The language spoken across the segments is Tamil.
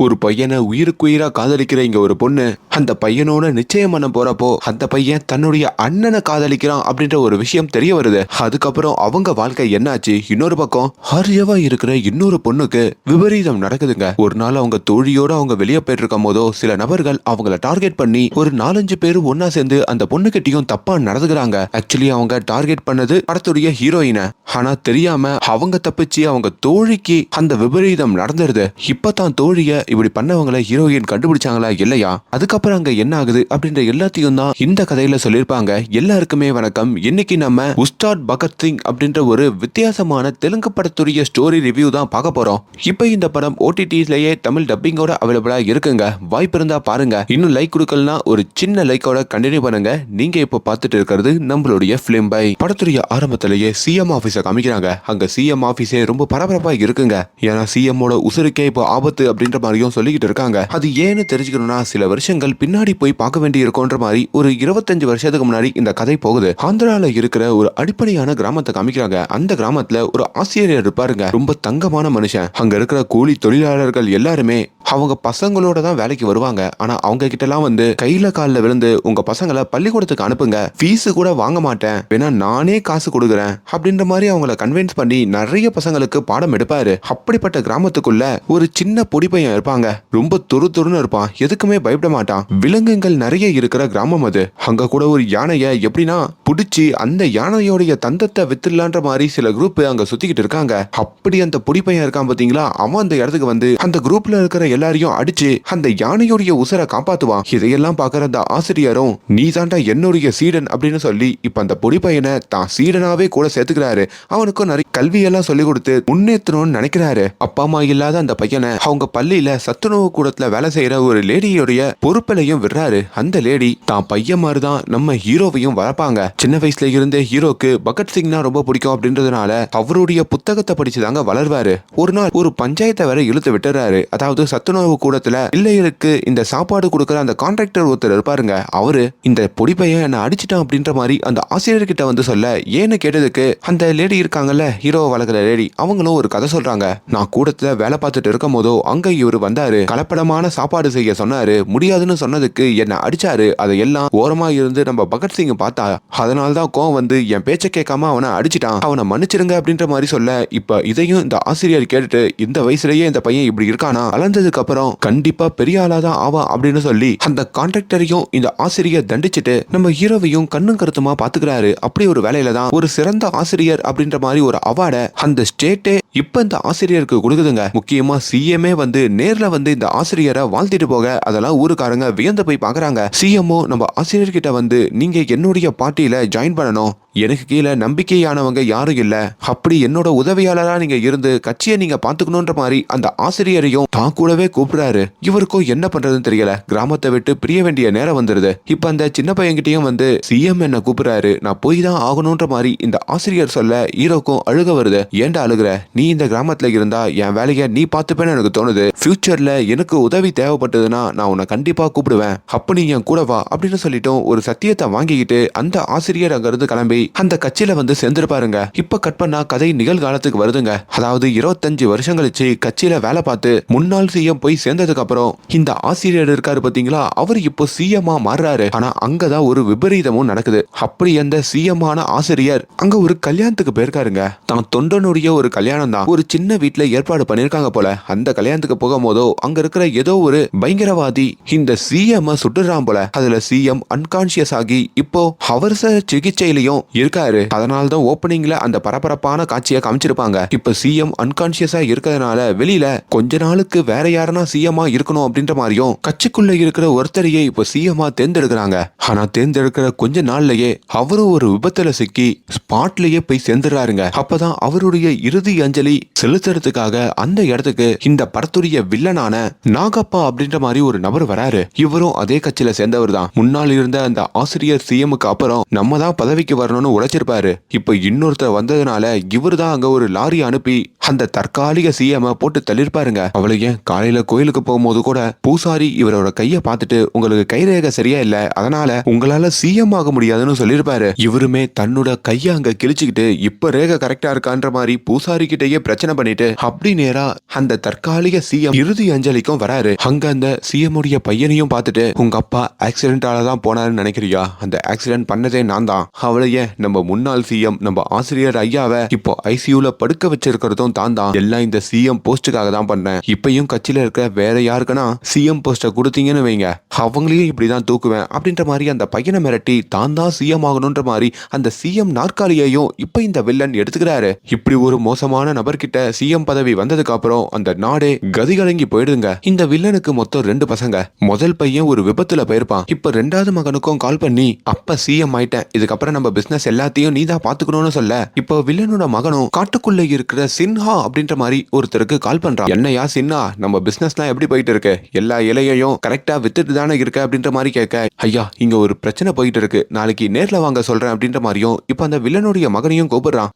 ஒரு பையனை உயிருக்குயிரா காதலிக்கிற இங்க ஒரு பொண்ணு அந்த பையனோட நிச்சயம் பண்ண போறப்போ அந்த பையன் தன்னுடைய அண்ணனை காதலிக்கிறான் அப்படின்ற ஒரு விஷயம் தெரிய வருது. அதுக்கப்புறம் அவங்க வாழ்க்கை என்னாச்சு? இன்னொரு பக்கம் ஹரியவா இருக்கிற இன்னொரு பொண்ணுக்கு விபரீதம் நடக்குதுங்க. ஒரு நாள் அவங்க தோழியோட அவங்க வெளியே போயிட்டு இருக்கும் போதோ சில நபர்கள் அவங்கள டார்கெட் பண்ணி ஒரு 4-5 பேர் ஒன்னா சேர்ந்து அந்த பொண்ணுகிட்டயும் தப்பா நடந்துக்கிறாங்க. ஆக்சுவலி அவங்க டார்கெட் பண்ணது படத்துடைய ஹீரோயினை. ஆனா தெரியாம அவங்க தப்பிச்சு அவங்க தோழிக்கு அந்த விபரீதம் நடந்துருது. இப்பதான் தோழிய இப்படி பண்ணவங்களை ஹீரோயின் கண்டுபிடிச்சாங்களா இல்லையா, அதுக்கப்புறம் அங்க என்ன ஆகுது அப்படின்ற எல்லாத்தையும் தான் இந்த கதையில சொல்லிருப்பாங்க. எல்லாருக்குமே வணக்கம். இன்னைக்கு நம்ம உஸ்தாத் பகத்சிங் அப்படின்ற ஒரு வித்தியாசமான தெலுங்கு படத்துடைய ஸ்டோரி ரிவ்யூ தான் பார்க்க போறோம். இப்போ இந்த படம் OTTலயே தமிழ் டப்பிங்கோட அவைலபிளா இருக்குங்க. வாய்ப்பு இருந்தா பாருங்க. இன்னும் லைக் கொடுக்கலனா ஒரு சின்ன லைக்கோட கண்டினியூ பண்ணுங்க. நீங்க இப்போ பார்த்துட்டு இருக்கிறது நம்மளுடைய பிலிம் பை. படத்துடைய ஆரம்பத்திலேயே சிஎம் ஆபீஸை காமிக்கிறாங்க. அங்க சிஎம் ஆபீஸே ரொம்ப பரபரப்பா இருக்குங்க. ஏன்னா சிஎம்மோட உசுருக்கே இப்போ ஆபத்து அப்படின்ற மாதிரியும் சொல்லிக்கிட்டு இருக்காங்க. அது ஏன்னு தெரிஞ்சுக்கணும்னா சில வருஷங்கள் பின்னாடி போய் பார்க்க வேண்டி இருக்கும்ன்ற மாதிரி ஒரு 25 வருஷத்துக்கு முன்னாடி இந்த கதை போகுது. ஆந்திரால இருக்கிற ஒரு அடிப்படையான கிராமத்தை காமிக்கிறாங்க. அந்த கிராமத்துல ஒரு ஆசிரியர் இருப்பாருங்க. ரொம்ப தங்கமான மனுஷன். அங்க இருக்கிற கூலி தொழிலாளர்கள் எல்லாருமே அவங்க பசங்களோட தான் வேலைக்கு வருவாங்க. ஆனா அவங்க கிட்ட எல்லாம் வந்து கையில காலில் விழுந்து உங்க பசங்களை பள்ளிக்கூடத்துக்கு அனுப்புங்க, ஃபீஸ் கூட வாங்க மாட்டேன், வேணா நானே காசு கொடுக்குறேன் அப்படின்ற மாதிரி அவங்கள கன்வின்ஸ் பண்ணி நிறைய பசங்களுக்கு பாடம் எடுப்பாரு. அப்படிப்பட்ட கிராமத்துக்குள்ள ஒரு சின்ன பொடி பையன் இருப்பாங்க. ரொம்ப துருன்னு இருப்பான். எதுக்குமே பயப்பட மாட்டான். விலங்குகள் நிறைய இருக்கிற கிராமம் அது. அங்க கூட ஒரு யானைய எப்படின்னா புடிச்சு அந்த யானையோடைய தந்தத்தை வித்துலான்ற மாதிரி சில குரூப் அங்க சுத்திக்கிட்டு இருக்காங்க. அப்படி அந்த பொடி பையன் இருக்கான் பாத்தீங்களா, அவன் அந்த இடத்துக்கு வந்து அந்த குரூப்ல இருக்கிற எல்லாரையும் அடிச்சு அந்த யானையோடைய உசரை காப்பாத்துவான். இதையெல்லாம் பாக்குற அந்த ஆசிரியரும் நீ தாண்டா என்னுடைய சீடன் அப்படின்னு சொல்லி இப்ப அந்த பொடி பையனை தான் சீடனாவே கூட சேர்த்துக்கிறாரு. அவனுக்கும் நிறைய கல்வியெல்லாம் சொல்லி கொடுத்து முன்னேற்றணும்னு நினைக்கிறாரு. அப்பா அம்மா இல்லாத அந்த பையனை அவங்க பள்ளியில சத்துணவு கூடத்துல வேலை செய்யற ஒரு லேடியோடைய பொறுப்பிலையும் விடுறாரு. அந்த லேடி தான் பையன் மாதிரிதான் நம்ம ஹீரோவையும் வளர்ப்பாங்க. சின்ன வயசுல இருந்தே ஹீரோக்கு பகத்சிங்னா ரொம்ப பிடிக்கும் அப்படின்றதுனால அவருடைய புத்தகத்தை படிச்சுதாங்க வளர்வாரு. ஒரு நாள் ஒரு பஞ்சாயத்தை வேற இழுத்து விட்டுறாரு. அதாவது சத்துணவு கூடத்துல பிள்ளைகளுக்கு இந்த சாப்பாடு கொடுக்கற அந்த கான்ட்ராக்டர் ஒருத்தர் இருப்பாருங்க. அவரு இந்த பொடி பையன் என்ன அடிச்சிட்டான் அப்படின்ற மாதிரி அந்த ஆசிரியர்கிட்ட வந்து சொல்ல, ஏன்னு கேட்டதுக்கு அந்த லேடி இருக்காங்கல்ல ஹீரோ வளர்க்குற லேடி, அவங்களும் ஒரு கதை சொல்றாங்க. நான் கூடத்துல வேலை பார்த்துட்டு இருக்கும் போதோ அங்க இவரு வந்தாரு, கலப்படமான சாப்பாடு செய்ய சொன்னாரு, முடியாதுன்னு சொன்னதுக்கு என்ன அடிச்சாரு. அதையெல்லாம் ஓரமா இருந்து நம்ம பகத்சிங் பார்த்தா, அதனால்தான் கோவம் வந்து என் பேச்ச கேட்காம அவனை அடிச்சிட்டான், அவனை மன்னிச்சிருங்க அப்படின்ற மாதிரி சொல்ல, இப்ப இதையும் இந்த ஆசிரியர் கேட்டுட்டு இந்த வயசுலயே இந்த பையன் இப்படி இருக்கானா, வளர்ந்ததுக்கு அப்புறம் கண்டிப்பா பெரிய ஆளாதான் ஆவா அப்படின்னு சொல்லி அந்த கான்ட்ராக்டரையும் இந்த ஆசிரியர் தண்டிச்சுட்டு நம்ம ஹீரோவையும் கண்ணும் கருத்துமா பாத்துக்கிறாரு. அப்படி ஒரு வேலையில தான் ஒரு சிறந்த ஆசிரியர் அப்படின்ற மாதிரி ஒரு அவார்டை அந்த ஸ்டேட்டே இப்ப இந்த ஆசிரியருக்கு கொடுக்குதுங்க. முக்கியமா சிஎம்ஏ வந்து நேர்ல வந்து இந்த ஆசிரியரை வாழ்த்திட்டு போக அதெல்லாம் ஊருக்காரங்க வியந்து போய் பாக்குறாங்க. சிஎம்ஓ நம்ம ஆசிரியர்கிட்ட வந்து நீங்க என்னுடைய பார்ட்டியில ஜாயின் பண்ணணும், எனக்கு கீழே நம்பிக்கையானவங்க யாரும் இல்ல, அப்படி என்னோட உதவியாளரா நீங்க இருந்து கட்சியை நீங்க பாத்துக்கணும்ன்ற மாதிரி அந்த ஆசிரியரையும் தான் கூடவே கூப்பிடுறாரு. இவருக்கும் என்ன பண்றதுன்னு தெரியல. கிராமத்தை விட்டு பிரிய வேண்டிய நேரம் வந்துருது. இப்ப அந்த சின்ன பையன்கிட்டயும் வந்து சிஎம் என்ன கூப்பிடுறாரு, நான் போய் தான் ஆகணும்ன்ற மாதிரி இந்த ஆசிரியர் சொல்ல ஹீரோக்கும் அழுக வருது. ஏன்டா அழுகுற, நீ இந்த கிராமத்துல இருந்தா என் வேலையை நீ பாத்துப்பேன்னு எனக்கு தோணுது, ஃபியூச்சர்ல எனக்கு உதவி தேவைப்பட்டதுன்னா நான் உன்னை கண்டிப்பா கூப்பிடுவேன், அப்ப நீ என் கூட வா அப்படின்னு சொல்லிட்டோம். ஒரு சத்தியத்தை வாங்கிக்கிட்டு அந்த ஆசிரியர் அங்க இருந்து கிளம்பி அந்த கட்சியில வந்து சேர்ந்திருப்பாருங்க. இப்ப கட் பண்ணா கதை நிகழ்காலத்துக்கு வருதுங்க. அதாவது 25 வருஷம் கழிச்சு கட்சியில வேலை பார்த்து முன்னாள் சிஎம் போய் சேர்ந்ததுக்கு அப்புறம் இந்த ஆசிரியர் இருக்காரு பாத்தீங்களா, அவர் இப்போ சிஎம்மா மாறுறாரு. ஆனா அங்கதான் ஒரு விபரீதமும் நடக்குது. அப்படி அந்த சிஎம் ஆன ஆசிரியர் அங்க ஒரு கல்யாணத்துக்கு போயிருக்காருங்க. தான் தொண்டனுடைய ஒரு கல்யாணம் தான் ஒரு சின்ன வீட்டுல ஏற்பாடு பண்ணிருக்காங்க போல. அந்த கல்யாணத்துக்கு போகும் போதோ அங்க இருக்கிற ஏதோ ஒரு பயங்கரவாதி இந்த சிஎம் சுட்டுறான் போல. அதுல சிஎம் அன்கான்சியஸ் ஆகி இப்போ அவசர சிகிச்சையிலையும் இருக்காரு. அதனால்தான் ஓப்பனிங்ல அந்த பரபரப்பான காட்சியை காமிச்சிருப்பாங்க. இப்ப சிஎம் அன்கான்சியஸா இருக்கிறதுனால வெளியில கொஞ்ச நாளுக்கு வேற யாருன்னா சிஎம்மா இருக்கணும் அப்படின்ற மாதிரியும் கட்சிக்குள்ள இருக்கிற ஒருத்தரையே இப்ப சிஎம்மா தேர்ந்தெடுக்கிறாங்க. ஆனா தேர்ந்தெடுக்கிற கொஞ்ச நாள்லயே அவரும் ஒரு விபத்துல சிக்கி ஸ்பாட்லயே போய் சேர்ந்துடுறாருங்க. அப்பதான் அவருடைய இறுதி அஞ்சலி செலுத்துறதுக்காக அந்த இடத்துக்கு இந்த படத்துடைய வில்லனான நாகப்பா அப்படின்ற மாதிரி ஒரு நபர் வராரு. இவரும் அதே கட்சியில சேர்ந்தவர் தான். முன்னால் இருந்த அந்த ஆசிரியர் சிஎம்க்கு அப்புறம் நம்ம தான் பதவிக்கு வரணும்னு உழைச்சிருப்பாரு. இப்ப இன்னொருத்தர் வந்ததுனால இவரு தான் அங்க ஒரு லாரி அனுப்பி அந்த தற்காலிக சிஎம் போட்டு தள்ளிருப்பாருங்க. அவளை ஏன் காலையில காலையில கோயிலுக்கு போகும்போது கூட பூசாரி இவரோட கைய பார்த்துட்டு உங்களுக்கு கைரேகை சரியா இல்ல, அதனால உங்களால சிஎம் ஆக முடியாதுன்னு சொல்லிருப்பாரு. இவருமே தன்னோட கைய அங்க கிழிச்சுக்கிட்டு இப்ப ரேகை கரெக்டா இருக்கான்ற மாதிரி பூசாரி கிட்டயே பிரச்சனை பண்ணிட்டு அப்படி நேரா அந்த தற்காலிக சிஎம் இறுதி அஞ்சலிக்கும் வராரு. அங்க அந்த சிஎம் உடைய பையனையும் பார்த்துட்டு உங்க அப்பா ஆக்சிடென்டால தான் போனாருன்னு நினைக்கிறியா? அந்த ஆக்சிடென்ட் பண்ணதே நான் தான். அவளையே நம்ம முன்னாள் சிஎம் நம்ம ஆசிரியர் ஐயாவை இப்போ ஐசியூல படுக்க வச்சிருக்கிறதும் தான். எல்லாம் இந்த சிஎம் போஸ்டுக்காக தான் பண்ணேன். இப்பயும் கட்சியில இருக்க வேற யாருக்குன்னா சிஎம் போஸ்ட கொடுத்தீங்கன்னு வைங்க, அவங்களையும் இப்படிதான் தூக்குவேன் அப்படின்ற மாதிரி அந்த பையனை மிரட்டி தான் சிஎம் ஆகணும்ன்ற மாதிரி அந்த சிஎம் நாற்காலியையும் இப்ப இந்த வில்லன் எடுத்துக்கிறாரு. இப்படி ஒரு மோசமான நபர்கிட்ட சிஎம் பதவி வந்ததுக்கு அப்புறம் அந்த நாடே கதிகலங்கி போயிடுங்க. இந்த வில்லனுக்கு மொத்தம் 2 பசங்க. முதல் பையன் ஒரு விபத்துல போயிருப்பான். இப்ப 2வது மகனுக்கும் கால் பண்ணி அப்ப சிஎம் ஆயிட்டேன், இதுக்கப்புறம் நம்ம பிசினஸ் எல்லாத்தையும் நீதான் பாத்துக்கணும்னு சொல்ல இப்போ வில்லனோட மகனும் காட்டுக்குள்ள இருக்கிற சின்ஹா அப்படின்ற மாதிரி ஒருத்தருக்கு கால் பண்றான். என்னையா சின்ஹா, நம்ம பிசினஸ்லாம் எப்படி போயிட்டு இருக்கு? எல்லா இலையையும் கரெக்டா வித்துட்டு தானே இருக்க அப்படின்ற மாதிரி கேட்க, ஐயா இங்க ஒரு பிரச்சனை போயிட்டு இருக்கு, நாளைக்கு நேர்ல வாங்க சொல்றேன் அப்படின்ற மாதிரியும் இப்ப அந்த வில்லனுடைய மகனையும் கூப்பிடுறான்.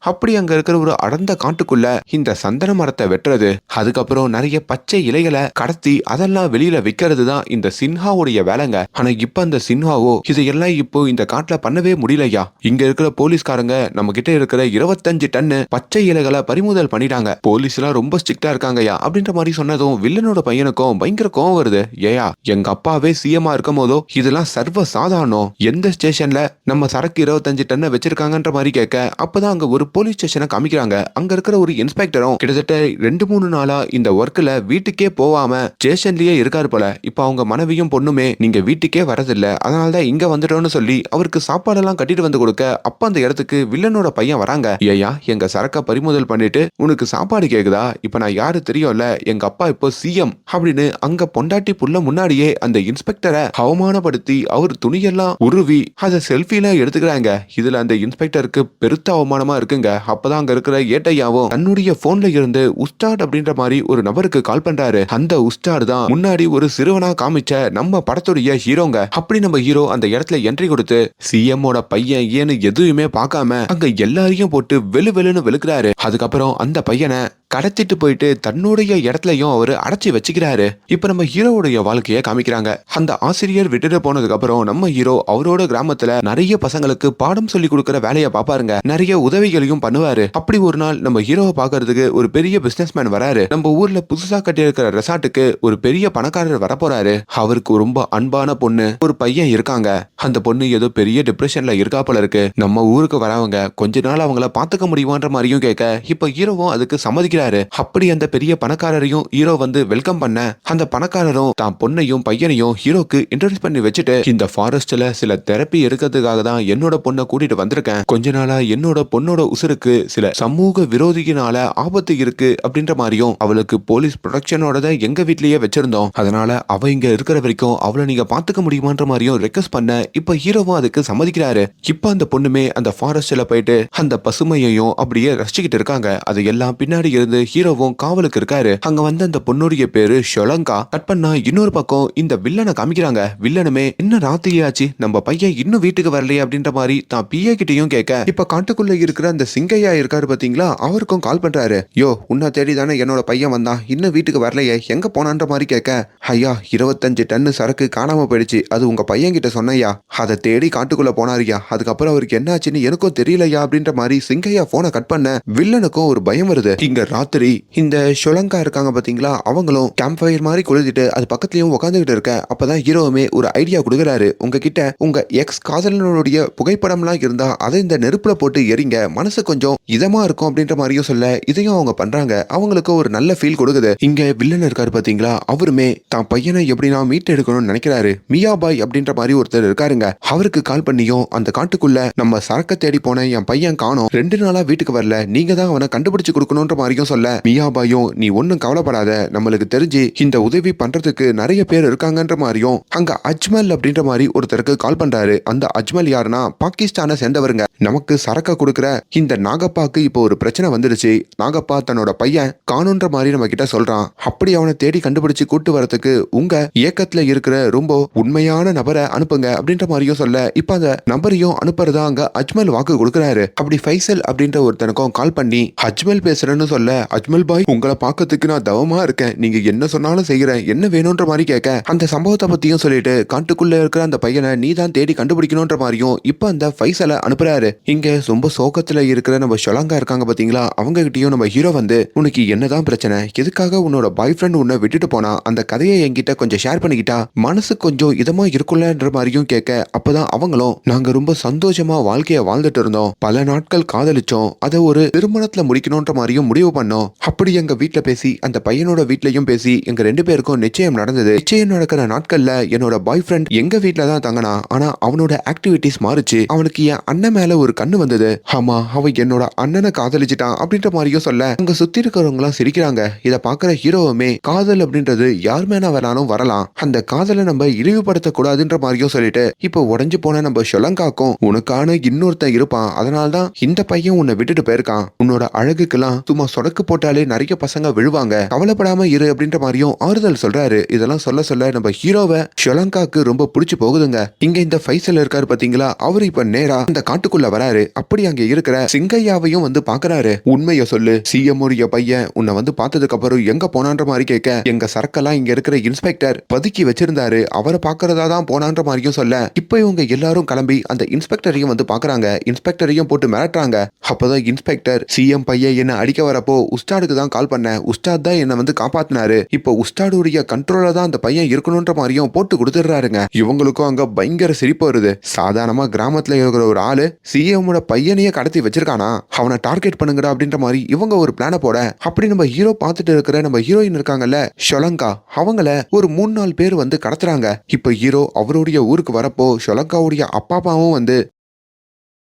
அப்படி அங்க இருக்கிற ஒரு அடர்ந்த காட்டுக்குள்ள இந்த சந்தன மரத்தை வெட்டுறது, அதுக்கப்புறம் நிறைய பச்சை இலைகளை கடத்தி அதெல்லாம் வெளியில விற்கிறது தான் இந்த சின்ஹாவுடைய வேலைங்க. ஆனா இப்ப அந்த சின்ஹாவோ இதையெல்லாம் இப்போ இந்த காட்டுல பண்ணவே முடியலையா. இங்க இருக்கிற போலீஸ்காரங்க நம்ம கிட்ட இருக்கிற 25 டன்னு பச்சை இலைகளை பறிமுதல் பண்ணிட்டாங்க. போலீஸ் எல்லாம் ரொம்ப ஸ்ட்ரிக்டா இருக்காங்கயா அப்படின்ற மாதிரி சொன்னதும் வில்லனோட பையனுக்கும் பயங்கர கோவம் வருது. ஏயா எங்க அப்பாவே சிஎம்மா இருக்கும் போதோ இதெல்லாம் சர்வ சாதாரணம், எந்த ஸ்டேஷன்ல நம்ம சரக்கு 25 டன்னை வச்சிருக்காங்கன்ற மாதிரி கேட்க, அப்பதான் அங்க ஒரு போலீஸ் ஸ்டேஷனை காமிக்கிறாங்க. அங்க இருக்கிற ஒரு இன்ஸ்பெக்டரும் கிட்டத்தட்ட 2-3 நாளா இந்த ஒர்க்ல வீட்டுக்கே போகாம ஸ்டேஷன்லயே இருக்காரு போல. இப்ப அவங்க மனைவியும் பொண்ணுமே நீங்க வீட்டுக்கே வரதில்ல, அதனாலதான் இங்க வந்துட்டோம்னு சொல்லி அவருக்கு சாப்பாடெல்லாம் கட்டிட்டு வந்து கொடுக்க, அப்ப அந்த இடத்துக்கு வில்லனோட பையன் வராங்க. ஏயா எங்க சரக்க பறிமுதல் பண்ணிட்டு உனக்கு சாப்பாடு கேக்குதா? இப்ப நான் யாரு தெரியும்ல, எங்க அப்பா இப்போ சிஎம் அப்படின்னு அங்க பொண்டாட்டி புள்ள முன்னாடியே அந்த இன்ஸ்பெக்டரை அவமானப்படுத்தி அவர் துணியெல்லாம் உருவி அதை செல்ஃபில எடுத்துக்கிறாங்க. இதுல அந்த இன்ஸ்பெக்டருக்கு பெருத்த அவமானமா இருக்குங்க. அப்பதான் அங்க இருக்கிற ஏட்டையாவும் தன்னுடைய போன்ல இருந்து உஸ்தாட் அப்படின்ற மாதிரி ஒரு நபருக்கு கால் பண்றாரு. அந்த உஸ்தாட் தான் முன்னாடி ஒரு சிறுவனா காமிச்ச நம்ம படத்துடைய ஹீரோங்க. அப்படி நம்ம ஹீரோ அந்த இடத்துல என்ட்ரி கொடுத்து சிஎம் ஓட பையன் ஏன்னு எதுவுமே பார்க்காம அங்க எல்லாரையும் போட்டு வெளு வெளுன்னு வெளுக்கிறாரு. அதுக்கப்புறம் அந்த பையனை கடத்திட்டு போயிட்டு தன்னுடைய இடத்துலயும் அவரு அடைச்சி வச்சுக்கிறாரு. இப்ப நம்ம ஹீரோவுடைய வாழ்க்கைய காமிக்கிறாங்க. அந்த ஆசிரியர் விட்டுட்டு போனதுக்கு அப்புறம் நம்ம ஹீரோ அவரோட கிராமத்துல நிறைய பசங்களுக்கு பாடம் சொல்லி கொடுக்கிற வேலையை பாப்பாருங்க. நிறைய உதவிகளையும் பண்ணுவாரு. அப்படி ஒரு நாள் நம்ம ஹீரோவை பாக்குறதுக்கு ஒரு பெரிய பிசினஸ் மேன் வராரு. நம்ம ஊர்ல புதுசா கட்டி இருக்கிற ரெசார்ட்டுக்கு ஒரு பெரிய பணக்காரர் வரப்போறாரு. அவருக்கு ரொம்ப அன்பான பொண்ணு ஒரு பையன் இருக்காங்க. அந்த பொண்ணு ஏதோ பெரிய டிப்ரெஷன்ல இருக்கா போல இருக்கு. நம்ம ஊருக்கு வரவங்க கொஞ்ச நாள் அவங்கள பாத்துக்க முடியுமான்ற மாதிரியும் கேட்க, இப்ப ஹீரோவும் அதுக்கு சம்மதிக்கிறாரு. அப்படி அந்த பெரிய பணக்காரரையும் ஹீரோ வந்து வெல்கம் பண்ண, அந்த பணக்காரரும் தான் பொண்ணையும் பையனையும் ஹீரோக்கு இன்ட்ரோடியூஸ் பண்ணி வச்சுட்டு, இந்த ஃபாரஸ்ட்ல சில தெரப்பி எடுக்கிறதுக்காக தான் என்னோட பொண்ணை கூட்டிட்டு வந்திருக்கேன். கொஞ்ச நாளா என்னோட பொண்ணோட உசுருக்கு சில சமூக விரோதியினால ஆபத்து இருக்கு அப்படின்ற மாதிரியும், அவளுக்கு போலீஸ் ப்ரொடெக்ஷனோட தான் எங்க வீட்லயே வச்சிருந்தோம், அதனால அவ இங்க இருக்கிற வரைக்கும் அவளை நீங்க பாத்துக்க முடியுமான்ற மாதிரியும் ரெக்வஸ்ட் பண்ண, இப்ப ஹீரோவும் அதுக்கு சம்மதிக்கிறாரு. இப்ப அந்த பொண்ணுமே அந்த ஃபாரஸ்ட்ல போயிட்டு அந்த பசுமையையும் அப்படியே ரசிச்சுக்கிட்டு இருக்காங்க. அது எல்லாம் பின்னாடி இருந்து ஹீரோவும் காவலுக்கு இருக்காரு. அங்க வந்து அந்த பொண்ணுடைய பேரு ஷொலங்கா. கட் பண்ணா இன்னொரு பக்கம் இந்த வில்லனை காமிக்கிறாங்க. வில்லனுமே என்ன ராத்திரியாச்சு நம்ம பையன் இன்னும் வீட்டுக்கு வரலையே அப்படின்ற மாதிரி தான் பிஏ கிட்டையும் கேட்க, இப்ப காட்டுக்குள்ள இருக்கிற அந்த சிங்கையா இருக்காரு பாத்தீங்களா, அவருக்கும் கால் பண்றாரு. யோ உன்ன தேடி தானே என்னோட பையன் வந்தான், இன்னும் வீட்டுக்கு வரலையே, எங்க போனான்ற மாதிரி கேட்க, ஐயா 25 டன்னு சரக்கு காணாம போயிடுச்சு, அது உங்க பையன் கிட்ட சொன்னையா, அதை தேடி காட்டுக்குள்ள போனாரியா, அதுக்கப்புறம் அவருக்கு என்ன ஆச்சுன்னு எனக்கும் தெரியலையா அப்படின்ற மாதிரி சிங்கையா போனை கட் பண்ண, வில்லனுக்கும் ஒரு பயம் வருது. இங்க ராத்திரி இந்த ஷொலங்கா இருக்காங்க பாத்தீங்களா, அவங்களும் கேம்ப் ஃபயர் மாதிரி கொளுத்திட்டு அது பக்கத்துலயும் உட்காந்துக்கிட்டு இருக்க, அப்பதான் ஹீரோவுமே ஒரு ஐடியா கொடுக்குறாரு. உங்ககிட்ட உங்க எக்ஸ் காதலனுடைய புகைப்படம்லாம் இருந்தா அதை இந்த நெருப்புல போட்டு எரிங்க, மனசு கொஞ்சம் இதமா இருக்கும் அப்படின்ற மாதிரியும் சொல்ல, இதையும் அவங்க பண்றாங்க. அவங்களுக்கு ஒரு நல்ல ஃபீல் கொடுக்குது. இங்க வில்லன் இருக்காரு பாத்தீங்களா, அவருமே தான் பையனை எப்படின்னா மீட் எடுக்கணும்னு நினைக்கிறாரு. மியா பாய் அப்படின்ற மாதிரி ஒருத்தர் இருக்காருங்க. அவருக்கு கால் பண்ணியும் அந்த காட்டுக்குள்ள நம்ம சரக்க தேடி போன என் பையன் காணோம், 2 நாளா வீட்டுக்கு வரல, நீங்க தான் அவனை கண்டுபிடிச்சு கொடுக்கணும்ன்ற மாதிரியும் சொல்ல, மியாபாயும் நீ ஒன்னும் கவலைப்படாத, நம்மளுக்கு தெரிஞ்சு இந்த உதவி பண்றதுக்கு நிறைய பேர் இருக்காங்கன்ற மாதிரியும் அங்க அஜ்மல் அப்படின்ற மாதிரி ஒருத்தருக்கு கால் பண்றாரு. அந்த அஜ்மல் யாருன்னா பாகிஸ்தானை சேர்ந்தவருங்க. நமக்கு சரக்க கொடுக்குற இந்த நாகப்பாக்கு இப்போ ஒரு பிரச்சனை வந்துடுச்சு, நாகப்பா தன்னோட பையன் காணுன்ற மாதிரி நம்ம கிட்ட சொல்றான், அப்படி அவனை தேடி கண்டுபிடிச்சு கூட்டு வரதுக்கு உங்க இயக்கத்துல இருக்கிற ரொம்ப உண்மையான நபரை அனுப்புங்க அப்படின்ற மாதிரியும் சொல்ல, இப்ப அந்த நபரையும் அனுப்புறதா அங்க அஜ்மல் வாக்கு கொடுக்குறாரு. அப்படி ஃபைசல் அப்படின்ற ஒருத்தனுக்கும் கால் பண்ணி அஜ்மல் பேசுறேன்னு சொல்ல, சொல்ல அஜ்மல் பாய் உங்களை பார்க்கறதுக்கு நான் தவமா இருக்கேன், நீங்க என்ன சொன்னாலும் செய்யறேன், என்ன வேணும்ன்ற மாதிரி கேட்க அந்த சம்பவத்தை பத்தியும் சொல்லிட்டு காட்டுக்குள்ள இருக்கிற அந்த பையனை நீ தான் தேடி கண்டுபிடிக்கணும்ன்ற மாதிரியும் இப்ப அந்த ஃபைசலை அனுப்புறாரு. இங்க ரொம்ப சோகத்துல இருக்கிற நம்ம ஷொலாங்கா இருக்காங்க பாத்தீங்களா, அவங்க கிட்டயும் நம்ம ஹீரோ வந்து உனக்கு என்னதான் பிரச்சனை, எதுக்காக உன்னோட பாய் ஃப்ரெண்ட் உன்னை விட்டுட்டு போனா, அந்த கதையை என்கிட்ட கொஞ்சம் ஷேர் பண்ணிக்கிட்டா மனசு கொஞ்சம் இதமா இருக்குல்லன்ற மாதிரியும் கேட்க அப்பதான் அவங்களும் நாங்க ரொம்ப சந்தோஷமா வாழ்க்கைய வாழ்ந்துட்டு இருந்தோம், பல நாட்கள் காதலிச்சோம், அதை ஒரு திருமணத்துல முடிக்கணும்ன்ற மாதிரியும் முடிவு பண்ணோம், அப்படி எங்க வீட்டுல பேசி அந்த பையனோட வீட்லயும் பேசி எங்க 2 பேருக்கும் நிச்சயம் நடந்தது. நிச்சயம் நடக்கிற நாட்கள்ல என்னோட பாய் ஃப்ரெண்ட் எங்க வீட்டுல தான் தங்கினா, ஆனா அவனோட ஆக்டிவிட்டிஸ் மாறுச்சு, அவனுக்கு என் அண்ணன் மேல ஒரு கண்ணு வந்தது, ஆமா அவன் என்னோட அண்ணனை காதலிச்சிட்டான் அப்படின்ற மாதிரியும் சொல்ல அங்க சுத்தி இருக்கிறவங்க எல்லாம் சிரிக்கிறாங்க. இத பாக்குற ஹீரோவுமே காதல் அப்படின்றது யார் மேல வேணாலும் வரலாம், அந்த காதலை நம்ம இழிவுபடுத்த கூடாதுன்ற மாதிரியும் சொல்லிட்டு இப்ப உடைஞ்சு போன நம்ம ஷொலங்காக்கும் உனக்கான இன்னொருத்தன் இருப்பான், அதனால்தான் இந்த பையன் உன்னை விட்டுட்டு போயிருக்கான், உன்னோட அழகுக்கெல்லாம் சும்மா சொடக்கு போட்டாலே நிறைய பசங்க விழுவாங்க, கவலைப்படாம இரு அப்படின்ற மாதிரியும் ஆறுதல் சொல்றாரு. இதெல்லாம் சொல்ல சொல்ல நம்ம ஹீரோவை ஷொலங்காக்கு ரொம்ப பிடிச்சு போகுதுங்க. இங்க இந்த ஃபைசல் இருக்காரு பாத்தீங்களா, அவரு இப்ப நேரா அந்த காட்டுக்குள்ள வராரு. அப்படி அங்க இருக்கிற சிங்கையாவையும் வந்து பாக்குறாரு. உண்மைய சொல்லு, சிஎம் உடைய பையன் உன்னை வந்து பார்த்ததுக்கு அப்புறம் எங்க போனான்ற மாதிரி கேட்க எங்க சரக்கெல்லாம் இங்க இருக்கிற இன்ஸ்பெக்டர் பதுக்கி வச்சிருந்தாரு, அவரை பாக்குறதா தான் போனான்ற மாதிரியும் சொல்ல இப்ப இவங்க எல்லாரும் கிளம்பி அந்த இன்ஸ்பெக்டரையும் வந்து பாக்குறாங்க. இன்ஸ்பெக்டரையும் போட்டு மிரட்டுறாங்க. அப்பதான் இன்ஸ்பெக்டர் சிஎம் பையன் என்ன அடிக்க வரப்போ உஸ்தாடுக்கு தான் கால் பண்ண, உஸ்தாத் தான் என்ன வந்து காப்பாத்தினாரு, இப்போ உஸ்தாடுடைய கண்ட்ரோல தான் அந்த பையன் இருக்கணும்ன்ற மாதிரியும் போட்டு கொடுத்துடுறாருங்க. இவங்களுக்கும் அங்க பயங்கர சிரிப்பு வருது. சாதாரணமா கிராமத்துல இருக்கிற ஒரு ஆளு சிஎம் பையனையே கடத்தி வச்சிருக்கானா, அவனை டார்கெட் பண்ணுங்கடா அப்படின்ற மாதிரி இவங்க ஒரு பிளான போட அப்படி நம்ம ஹீரோ பார்த்துட்டு இருக்கிற நம்ம ஹீரோயின் இருக்காங்கல்ல ஷொலங்கா, அவங்கள ஒரு 3-4 பேர் வந்து கடத்துறாங்க. இப்ப ஹீரோ அவருடைய ஊருக்கு வரப்போ ஷொலங்காவுடைய அப்பாவும் வந்து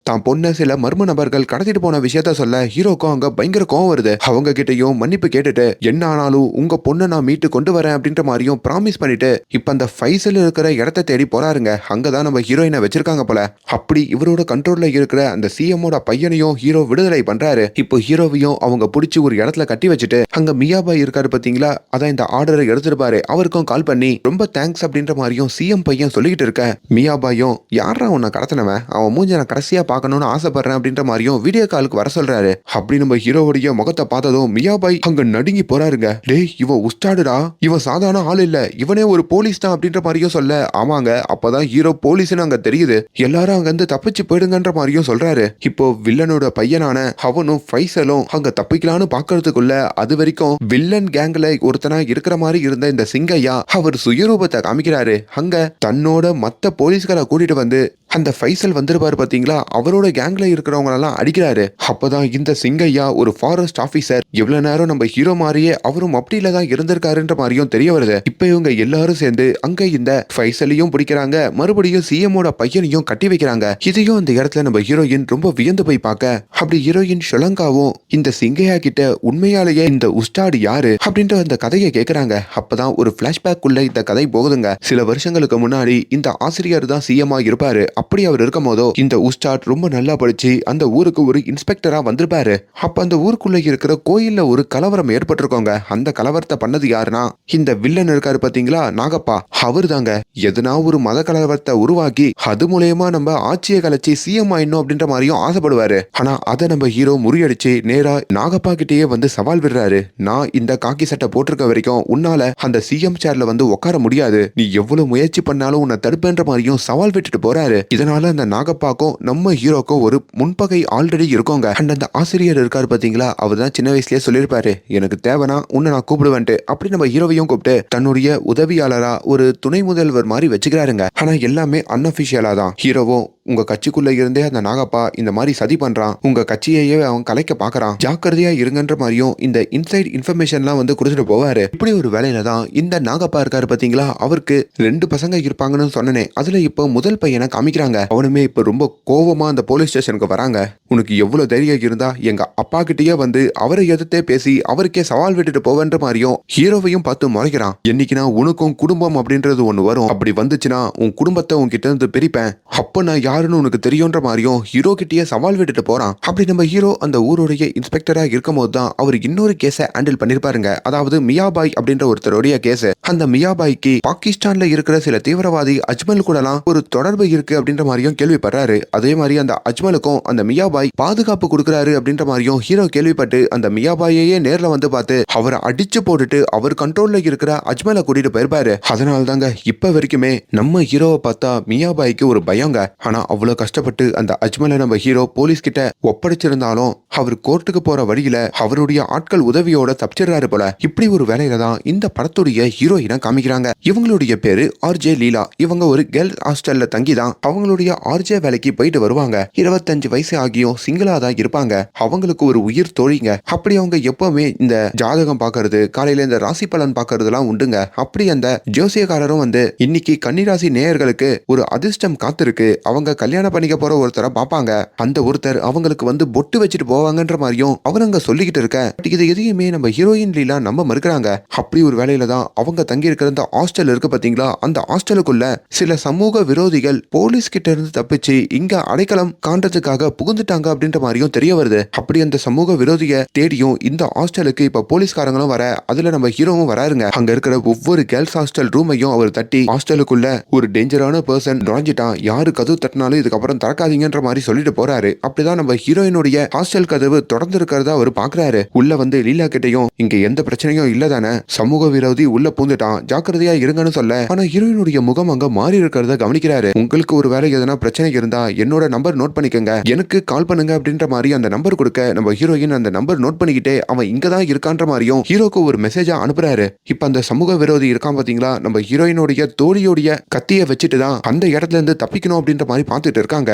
தான் பொண்ண சில மர்ம நபர்கள் கடத்திட்டு போன விஷயத்த சொல்ல ஹீரோக்கும் அங்க பயங்கர கோவம் வருது. அவங்க கிட்டயும் மன்னிப்பு கேட்டுட்டு என்ன ஆனாலும் உங்க பொண்ணை நான் மீட்டு கொண்டு வரேன் அப்படின்ற மாதிரியும் ப்ராமிஸ் பண்ணிட்டு இப்ப அந்த ஃபைசல் இருக்கிற இடத்த தேடி போறாருங்க. அங்கதான் நம்ம ஹீரோயினை வச்சிருக்காங்க போல. அப்படி இவரோட கண்ட்ரோல்ல இருக்கிற அந்த சிஎம்மோட பையனையும் ஹீரோ விடுதலை பண்றாரு. இப்போ ஹீரோவையும் அவங்க பிடிச்சி ஒரு இடத்துல கட்டி வச்சுட்டு அங்க மியாபாய் இருக்காரு பாத்தீங்களா, அதான் இந்த ஆர்டரை எடுத்துருப்பாரு, அவருக்கும் கால் பண்ணி ரொம்ப தேங்க்ஸ் அப்படின்ற மாதிரியும் சிஎம் பையன் சொல்லிக்கிட்டு இருக்க மியாபாயும் யாரா உன்னை கடத்தினவன், அவன் மூஞ்ச நான் கடைசியா பார்க்கணும்னு ஆசைப்படுறேன் அப்படின்ற மாதிரியும் வீடியோ காலுக்கு வர சொல்றாரு. அப்படி நம்ம ஹீரோவுடைய முகத்தை பார்த்ததும் மியாபாய் அங்க நடுங்கி போறாருங்க. டேய் இவன் உஸ்தாடுடா, இவன் சாதாரண ஆள் இல்ல, இவனே ஒரு போலீஸ் தான் அப்படின்ற மாதிரியும் சொல்ல ஆமாங்க அப்பதான் ஹீரோ போலீஸ்னு அங்க தெரியுது, எல்லாரும் அங்க இருந்து தப்பிச்சு போயிடுங்கன்ற மாதிரியும் சொல்றாரு. இப்போ வில்லனோட பையனான அவனும் ஃபைசலும் அங்க தப்பிக்கலான்னு பாக்குறதுக்குள்ள அது வரைக்கும் வில்லன் கேங்ல ஒருத்தனா இருக்கிற மாதிரி இருந்த இந்த சிங்கையா அவர் சுயரூபத்தை காமிக்கிறாரு. அங்க தன்னோட மத்த போலீஸ்களை கூட்டிட்டு வந்து அந்த ஃபைசல் வந்திருப்பாரு பாத்தீங்களா, அவரோட கேங்ல இருக்கிறவங்க எல்லாம் அடிக்கிறாரு. அப்பதான் இந்த சிங்கையா ஒரு ஃபாரஸ்ட் ஆபீசர், இவ்வளவு நேரம் நம்ம ஹீரோ மாதிரியே அவரும் அப்படியில தான் இருந்திருக்காருன்ற மாதிரியும் தெரிய வருது. இப்ப இவங்க எல்லாரும் சேர்ந்து அங்க இந்த ஃபைசலையும் பிடிக்கிறாங்க, மறுபடியும் சிஎம்மோட பையனையும் கட்டி வைக்கிறாங்க. இதையும் அந்த இடத்துல நம்ம ஹீரோயின் ரொம்ப வியந்து போய் பார்க்க அப்படி ஹீரோயின் ஷொலங்காவும் இந்த சிங்கையா கிட்ட உண்மையாலேயே இந்த உஸ்தாடு யாரு அப்படின்ற அந்த கதையை கேட்கறாங்க. அப்பதான் ஒரு பிளாஷ்பேக் உள்ள இந்த கதை போகுதுங்க. சில வருஷங்களுக்கு முன்னாடி இந்த ஆசிரியர் தான் சிஎம்மா இருப்பாரு. அப்படி அவர் இருக்கும் போதோ இந்த உஸ்தாட் ரொம்ப நல்லா படிச்சு அந்த ஊருக்கு ஒரு இன்ஸ்பெக்டரா வந்திருப்பாரு. அப்ப அந்த ஊருக்குள்ள இருக்கிற கோயில்ல ஒரு கலவரம் ஏற்பட்டிருக்கோங்க. அந்த கலவரத்தை பண்ணது யாருன்னா இந்த வில்லன் இருக்காரு பாத்தீங்களா நாகப்பா, அவர் தாங்க. எதுனா ஒரு மத கலவரத்தை உருவாக்கி அது மூலயமா நம்ம ஆட்சியை கலைச்சி சிஎம் ஆயிடணும் அப்படின்ற மாதிரியும் ஆசைப்படுவாரு. ஆனா அதை நம்ம ஹீரோ முறியடிச்சு நேரா நாகப்பா கிட்டேயே வந்து சவால் விடுறாரு. நான் இந்த காக்கி சட்டை போட்டிருக்க வரைக்கும் உன்னால அந்த சிஎம் சேர்ல வந்து உட்கார முடியாது, நீ எவ்வளவு முயற்சி பண்ணாலும் உன்னை தடுப்பேன்ற மாதிரியும் சவால் விட்டுட்டு போறாரு. இதனால அந்த நாகப்பாக்கும் நம்ம ஹீரோக்கும் ஒரு முன்பகை ஆல்ரெடி இருக்கோங்க. அண்ட் அந்த ஆசிரியர் இருக்காரு பாத்தீங்களா, அவர் தான் சின்ன வயசுலயே சொல்லியிருப்பாரு எனக்கு தேவைனா உன்னை நான் கூப்பிடுவேன்ட்டு. அப்படி நம்ம ஹீரோவையும் கூப்பிட்டு தன்னுடைய உதவியாளரா ஒரு துணை முதல்வர் மாதிரி வச்சுக்கிறாருங்க. ஆனா எல்லாமே அன்அபிஷியலா தான். ஹீரோவும் உங்க கட்சிக்குள்ள இருந்தே அந்த நாகப்பா இந்த மாதிரி சதி பண்றான், உங்க கட்சியையே அவன் கலைக்க பாக்குறான், ஜாக்கிரதையா இருங்கன்ற மாதிரியும் இந்த இன்சைட் இன்ஃபர்மேஷன்லாம் வந்து கொடுத்துட்டு போவாரு. இப்படி ஒரு வேலையில தான் இந்த நாகப்பா இருக்காரு பாத்தீங்களா, அவருக்கு 2 பசங்க இருப்பாங்கன்னு சொன்னனே, அதுல இப்போ முதல் பையனை காமிக்கிறாங்க. அவனுமே இப்ப ரொம்ப கோவமா அந்த போலீஸ் ஸ்டேஷனுக்கு வராங்க. உனக்கு எவ்வளவு தைரியம் இருந்தா எங்க அப்பா கிட்டயே வந்து அவரை எதிர்த்தே பேசி அவருக்கே சவால் விட்டுட்டு போவேன்ற மாதிரியும் ஹீரோவையும் பார்த்து முறைக்கிறான். என்னைக்குனா உனக்கும் குடும்பம் அப்படின்றது ஒண்ணு வரும், அப்படி வந்துச்சுன்னா உன் குடும்பத்தை உன்கிட்ட இருந்து பிரிப்பேன், அப்ப நான் யார் யாருன்னு உனக்கு தெரியுன்ற மாதிரியும் ஹீரோ கிட்டயே சவால் விட்டுட்டு போறான். அப்படி நம்ம ஹீரோ அந்த ஊருடைய இன்ஸ்பெக்டரா இருக்கும் போது தான் அவர் இன்னொரு கேஸை ஹேண்டில் பண்ணிருப்பாருங்க. அதாவது மியாபாய் அப்படின்ற ஒருத்தருடைய கேஸ். அந்த மியாபாய்க்கு பாகிஸ்தான்ல இருக்கிற சில தீவிரவாதி அஜ்மல் கூடலாம் ஒரு தொடர்பு இருக்கு அப்படின்ற மாதிரியும் கேள்விப்படுறாரு. அதே மாதிரி அந்த அஜ்மலுக்கும் அந்த மியாபாய் பாதுகாப்பு கொடுக்கறாரு அப்படின்ற மாதிரியும் ஹீரோ கேள்விப்பட்டு அந்த மியாபாயையே நேர்ல வந்து பார்த்து அவரை அடிச்சு போட்டுட்டு அவர் கண்ட்ரோல்ல இருக்கிற அஜ்மலை கூட்டிட்டு போயிருப்பாரு. அதனால தாங்க இப்ப வரைக்குமே நம்ம ஹீரோவை பார்த்தா மியாபாய்க்கு ஒரு பயங்க. ஆனா அவ்வளவு கஷ்டப்பட்டு அந்த அஜ்மலை நம்ம ஹீரோ போலீஸ் கிட்ட ஒப்படைச்சிருந்தாலும் அவர் கோர்ட்டுக்கு போற வழியில அவருடைய ஆட்கள் உதவியோட தப்பிச்சிடறாரு போல. இப்படி ஒரு வேலையில தான் இந்த படத்துடைய ஹீரோயினை காமிக்கிறாங்க. இவங்களுடைய பேரு ஆர்ஜே லீலா. இவங்க ஒரு கேர்ள்ஸ் ஹாஸ்டல்ல தங்கி தான் அவங்களுடைய ஆர்ஜே வேலைக்கு போயிட்டு வருவாங்க. 25 வயசு ஆகியும் சிங்கிளா தான் இருப்பாங்க. அவங்களுக்கு ஒரு உயிர் தோழிங்க. அப்படி அவங்க எப்பவுமே இந்த ஜாதகம் பாக்குறது, காலையில இந்த ராசி பலன் பாக்குறதுலாம் உண்டுங்க. அப்படி அந்த ஜோசியக்காரரும் வந்து இன்னைக்கு கன்னிராசி நேயர்களுக்கு ஒரு அதிர்ஷ்டம் காத்திருக்கு, அவங்க கல்யாணம் பண்ணிக்க போற ஒருத்தரை பாப்பாங்க, அந்த ஒருத்தர் அவங்களுக்கு வந்து பொட்டு வச்சுட்டு போவாங்கன்ற மாதிரியும் அவருங்க சொல்லிக்கிட்டு இருக்க. இது எதையுமே நம்ம ஹீரோயின் லீலா நம்ம மறுக்கிறாங்க. அப்படி ஒரு வேலையில தான் அவங்க தங்கி இருக்கிற அந்த ஹாஸ்டல் இருக்கு பாத்தீங்களா, அந்த ஹாஸ்டலுக்குள்ள சில சமூக விரோதிகள் போலீஸ் கிட்ட இருந்து தப்பிச்சு இங்க அடைக்கலம் காண்றதுக்காக புகுந்துட்டாங்க அப்படின்ற மாதிரியும் தெரிய வருது. அப்படி அந்த சமூக விரோதிய தேடியும் இந்த ஹாஸ்டலுக்கு இப்ப போலீஸ்காரங்களும் வர, அதுல நம்ம ஹீரோவும் வராருங்க. அங்க இருக்கிற ஒவ்வொரு கேர்ள்ஸ் ஹாஸ்டல் ரூமையும் அவர் தட்டி ஹாஸ்டலுக்குள்ள ஒரு டேஞ்சரான பர்சன் நுழைஞ்சிட்டான், யாரு கதவு தட்டினாலும் இதுக்கப்புறம் திறக்காதீங்கன்ற மாதிரி சொல்லிட்டு போறாரு. அப்படிதான் நம்ம ஹீரோயினுடைய ஹாஸ்டல் கதவு தொடர்ந்து இருக்கிறதா அவர் பாக்குறாரு. உள்ள வந்து லீலா கிட்டையும் இங்க எந்த பிரச்சனையும் இல்லதானே, சமூக விரோதி உள்ள பூந்துட்டான், ஜாக்கிரதையா இருங்கன்னு சொல்ல, ஆனா ஹீரோயினுடைய முகம் அங்க மாறி இருக்கிறத கவனிக்கிறாரு. உங்களுக்கு ஒரு வேலை எதனா பிரச்சனை இருந்தா என்னோட நம்பர் நோட் பண்ணிக்கங்க, எனக்கு கால் பண்ணுங்க அப்படின்ற மாதிரி அந்த நம்பர் கொடுக்க நம்ம ஹீரோயின் அந்த நம்பர் நோட் பண்ணிக்கிட்டே அவன் இங்கதான் இருக்கான்ற மாதிரியும் ஹீரோக்கு ஒரு மெசேஜா அனுப்புறாரு. இப்ப அந்த சமூக விரோதி இருக்கான் பாத்தீங்களா, நம்ம ஹீரோயினுடைய தோழியோடைய கத்திய வச்சுட்டு தான் அந்த இடத்துல இருந்து தப்பிக்கணும் அப்படின்ற மாதிரி பாத்துட்டு இருக்காங்க.